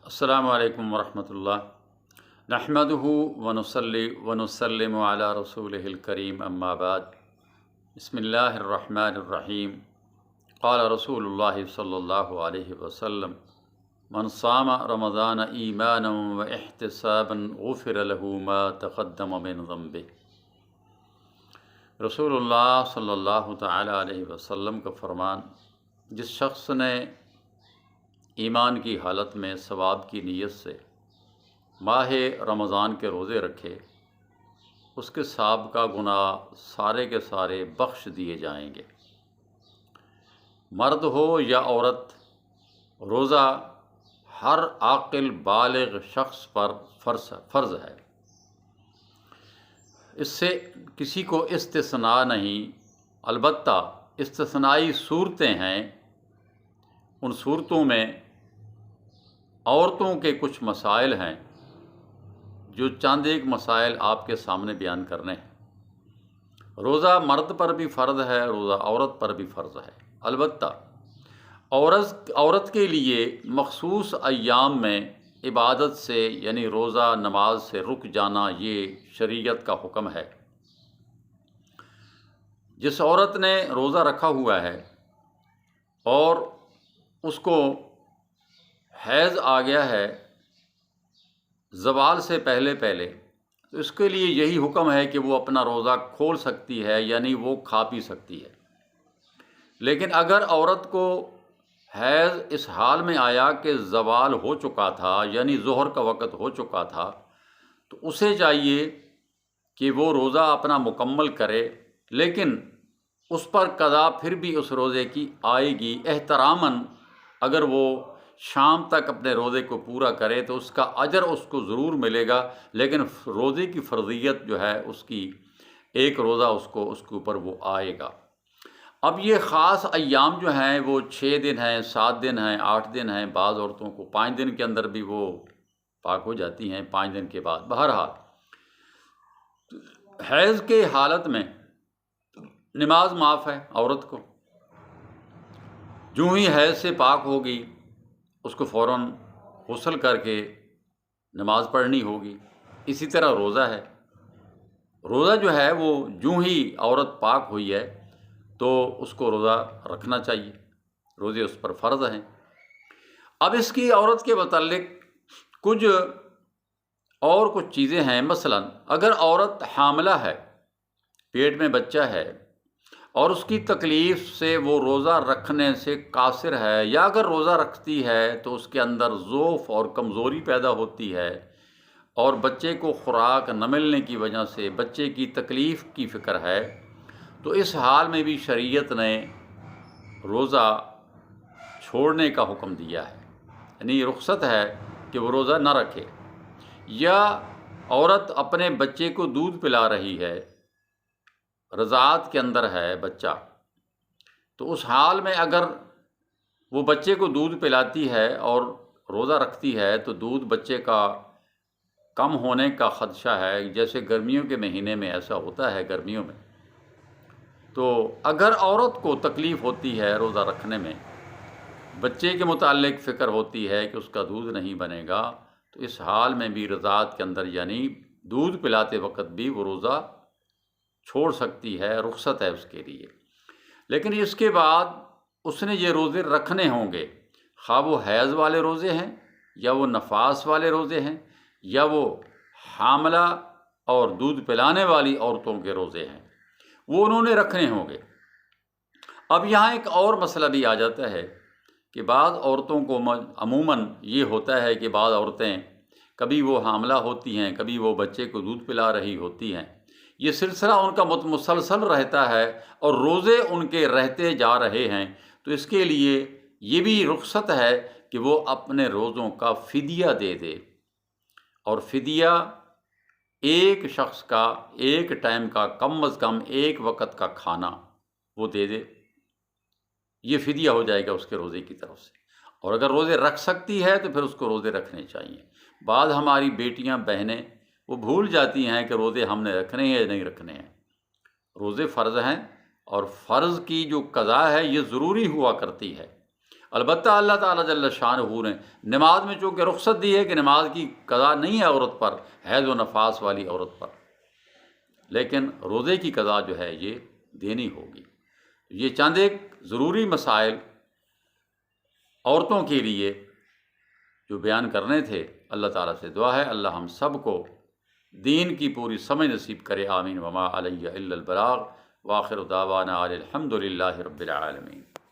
السلام علیکم ورحمۃ اللہ نحمدہ ونصلی ونسلم علی رسولہ الکریم اما بعد بسم اللہ الرحمن الرحیم قال رسول اللہ صلی اللہ علیہ وسلم من صام رمضان ایمانا واحتسابا غفر له ما تقدم من ذنبه۔ رسول اللہ صلی اللہ تعالی علیہ وسلم کا فرمان، جس شخص نے ایمان کی حالت میں ثواب کی نیت سے ماہ رمضان کے روزے رکھے، اس کے سابقہ گناہ سارے کے سارے بخش دیے جائیں گے۔ مرد ہو یا عورت، روزہ ہر عاقل بالغ شخص پر فرض ہے۔ اس سے کسی کو استثناء نہیں، البتہ استثنائی صورتیں ہیں۔ ان صورتوں میں عورتوں کے کچھ مسائل ہیں جو چند ایک مسائل آپ کے سامنے بیان کرنے ہیں۔ روزہ مرد پر بھی فرض ہے، روزہ عورت پر بھی فرض ہے۔ البتہ عورت کے لیے مخصوص ایام میں عبادت سے یعنی روزہ نماز سے رک جانا یہ شریعت کا حکم ہے۔ جس عورت نے روزہ رکھا ہوا ہے اور اس کو حیض آ گیا ہے زوال سے پہلے تو اس کے لیے یہی حکم ہے کہ وہ اپنا روزہ کھول سکتی ہے، یعنی وہ کھا پی سکتی ہے۔ لیکن اگر عورت کو حیض اس حال میں آیا کہ زوال ہو چکا تھا، یعنی ظہر کا وقت ہو چکا تھا، تو اسے چاہیے کہ وہ روزہ اپنا مکمل کرے، لیکن اس پر قضا پھر بھی اس روزے کی آئے گی احتراماً۔ اگر وہ شام تک اپنے روزے کو پورا کرے تو اس کا اجر اس کو ضرور ملے گا، لیکن روزے کی فرضیت جو ہے اس کی ایک روزہ اس کے اوپر وہ آئے گا۔ اب یہ خاص ایام جو ہیں وہ 6 دن ہیں، 7 دن ہیں، 8 دن ہیں، بعض عورتوں کو 5 دن کے اندر بھی وہ پاک ہو جاتی ہیں، 5 دن کے بعد۔ بہرحال حیض کے حالت میں نماز معاف ہے عورت کو۔ جو ہی حیض سے پاک ہوگی اس کو فوراً غسل کر کے نماز پڑھنی ہوگی۔ اسی طرح روزہ ہے، روزہ جو ہے وہ جو ہی عورت پاک ہوئی ہے تو اس کو روزہ رکھنا چاہیے، روزے اس پر فرض ہیں۔ اب اس کی عورت کے متعلق کچھ چیزیں ہیں۔ مثلا اگر عورت حاملہ ہے، پیٹ میں بچہ ہے اور اس کی تکلیف سے وہ روزہ رکھنے سے قاصر ہے، یا اگر روزہ رکھتی ہے تو اس کے اندر ضعف اور کمزوری پیدا ہوتی ہے اور بچے کو خوراک نہ ملنے کی وجہ سے بچے کی تکلیف کی فکر ہے، تو اس حال میں بھی شریعت نے روزہ چھوڑنے کا حکم دیا ہے، یعنی رخصت ہے کہ وہ روزہ نہ رکھے۔ یا عورت اپنے بچے کو دودھ پلا رہی ہے، رضاعت کے اندر ہے بچہ، تو اس حال میں اگر وہ بچے کو دودھ پلاتی ہے اور روزہ رکھتی ہے تو دودھ بچے کا کم ہونے کا خدشہ ہے، جیسے گرمیوں کے مہینے میں ایسا ہوتا ہے۔ گرمیوں میں تو اگر عورت کو تکلیف ہوتی ہے روزہ رکھنے میں، بچے کے متعلق فکر ہوتی ہے کہ اس کا دودھ نہیں بنے گا، تو اس حال میں بھی رضاعت کے اندر یعنی دودھ پلاتے وقت بھی وہ روزہ چھوڑ سکتی ہے، رخصت ہے اس کے لیے۔ لیکن اس کے بعد اس نے یہ روزے رکھنے ہوں گے، خواہ وہ حیض والے روزے ہیں یا وہ نفاس والے روزے ہیں یا وہ حاملہ اور دودھ پلانے والی عورتوں کے روزے ہیں، وہ انہوں نے رکھنے ہوں گے۔ اب یہاں ایک اور مسئلہ بھی آ جاتا ہے کہ بعض عورتوں کو عموماً یہ ہوتا ہے کہ بعض عورتیں کبھی وہ حاملہ ہوتی ہیں، کبھی وہ بچے کو دودھ پلا رہی ہوتی ہیں، یہ سلسلہ ان کا مسلسل رہتا ہے اور روزے ان کے رہتے جا رہے ہیں، تو اس کے لیے یہ بھی رخصت ہے کہ وہ اپنے روزوں کا فدیہ دے دے، اور فدیہ ایک شخص کا ایک ٹائم کا کم از کم ایک وقت کا کھانا وہ دے دے، یہ فدیہ ہو جائے گا اس کے روزے کی طرف سے۔ اور اگر روزے رکھ سکتی ہے تو پھر اس کو روزے رکھنے چاہیے۔ بعض ہماری بیٹیاں بہنیں وہ بھول جاتی ہیں کہ روزے ہم نے رکھنے ہیں یا نہیں رکھنے ہیں۔ روزے فرض ہیں اور فرض کی جو قضا ہے یہ ضروری ہوا کرتی ہے۔ البتہ اللہ تعالیٰ جل شانہ نے نماز میں چونکہ رخصت دی ہے کہ نماز کی قضا نہیں ہے عورت پر، حیض و نفاس والی عورت پر، لیکن روزے کی قضا جو ہے یہ دینی ہوگی۔ یہ چند ایک ضروری مسائل عورتوں کے لیے جو بیان کرنے تھے۔ اللہ تعالیٰ سے دعا ہے اللہ ہم سب کو دین کی پوری سمجھ نصیب کرے، آمین۔ وما علیہ الا البلاغ، وآخر دعوانا الحمد للہ رب العالمین۔